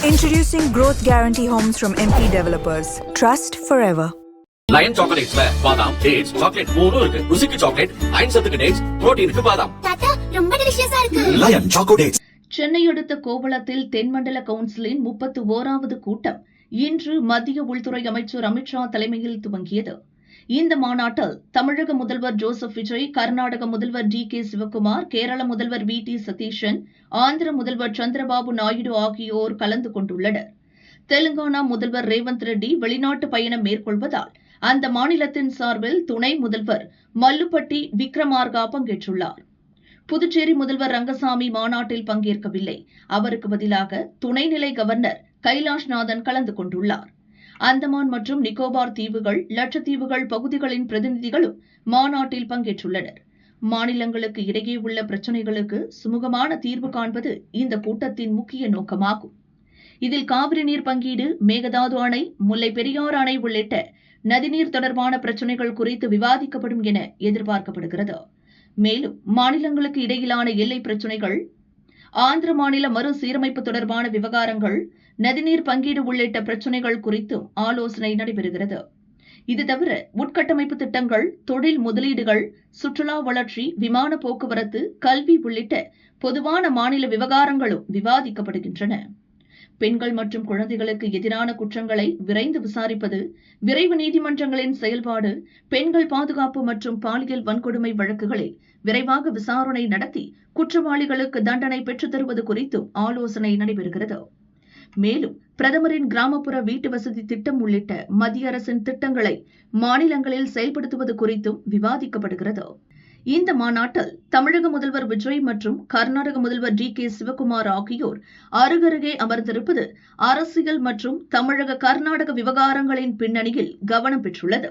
Introducing Growth Guarantee Homes from MP Developers. Trust forever. Lion சாக்லேட்ஸ்ல பாதாம், dates, chocolate மூணும் இருக்கு. ருசிக்கு சாக்லேட், அயன் சத்துக்கு டேட்ஸ், புரோட்டீனுக்கு பாதாம். தாத்தா ரொம்ப டெலிஷியஸா இருக்கு. Line choco dates. சென்னை அடுத்த கோவளத்தில் தென்மண்டல கவுன்சிலின் 31வது கூட்டம் இன்று மத்திய உள்துறை அமைச்சர் அமித்ஷா தலைமையில் துவங்கியது. இந்த மாநாட்டில் தமிழக முதல்வர் ஜோசப் விஜய், கர்நாடக முதல்வர் டி.கே. சிவக்குமார், கேரள முதல்வர் வி.டி. சதீஷன், ஆந்திர முதல்வர் சந்திரபாபு நாயுடு ஆகியோர் கலந்து கொண்டுள்ளனர். தெலுங்கானா முதல்வர் ரேவந்த் ரெட்டி வெளிநாட்டு பயணம் மேற்கொள்வதால் அந்த மாநிலத்தின் சார்பில் துணை முதல்வர் மல்லுப்பட்டி விக்ரமார்கா பங்கேற்றுள்ளார். புதுச்சேரி முதல்வர் ரங்கசாமி மாநாட்டில் பங்கேற்கவில்லை. அவருக்கு பதிலாக துணைநிலை கவர்னர் கைலாஷ்நாதன் கலந்து கொண்டுள்ளார். அந்தமான் மற்றும் நிக்கோபார் தீவுகள், லட்சத்தீவுகள் பகுதிகளின் பிரதிநிதிகளும் மாநாட்டில் பங்கேற்றுள்ளனர். மாநிலங்களுக்கு இடையே உள்ள பிரச்சினைகளுக்கு சுமூகமான தீர்வு காண்பது இந்த கூட்டத்தின் முக்கிய நோக்கமாகும். இதில் காவிரி நீர் பங்கீடு, மேகதாது அணை, முல்லை பெரியாறு அணை உள்ளிட்ட நதிநீர் தொடர்பான பிரச்சினைகள் குறித்து விவாதிக்கப்படும் என எதிர்பார்க்கப்படுகிறது. மேலும் மாநிலங்களுக்கு இடையிலான எல்லை பிரச்சினைகள், ஆந்திர மாநில மறுசீரமைப்பு தொடர்பான விவகாரங்கள், நதிநீர் பங்கீடு உள்ளிட்ட பிரச்சினைகள் குறித்தும் ஆலோசனை நடைபெறுகிறது. இது தவிர உட்கட்டமைப்பு திட்டங்கள், தொழில் முதலீடுகள், சுற்றுலா வளர்ச்சி, விமான போக்குவரத்து, கல்வி உள்ளிட்ட பொதுவான மாநில விவகாரங்களும் விவாதிக்கப்படுகின்றன. பெண்கள் மற்றும் குழந்தைகளுக்கு எதிரான குற்றங்களை விரைந்து விசாரிப்பது, விரைவு நீதிமன்றங்களின் செயல்பாடு, பெண்கள் பாதுகாப்பு மற்றும் பாலியல் வன்கொடுமை வழக்குகளில் விரைவாக விசாரணை நடத்தி குற்றவாளிகளுக்கு தண்டனை பெற்றுத் தருவது குறித்தும் ஆலோசனை நடைபெறுகிறது. மேலும் பிரதமரின் கிராமப்புற வீட்டு வசதி திட்டம் உள்ளிட்ட மத்திய அரசின் திட்டங்களை மாநிலங்களில் செயல்படுத்துவது குறித்தும் விவாதிக்கப்படுகிறது. இந்த மாநாட்டில் தமிழக முதல்வர் விஜய் மற்றும் கர்நாடக முதல்வர் டி.கே. சிவக்குமார் ஆகியோர் அருகருகே அமர்ந்திருப்பது அரசியல் மற்றும் தமிழக கர்நாடக விவகாரங்களின் பின்னணியில் கவனம் பெற்றுள்ளது.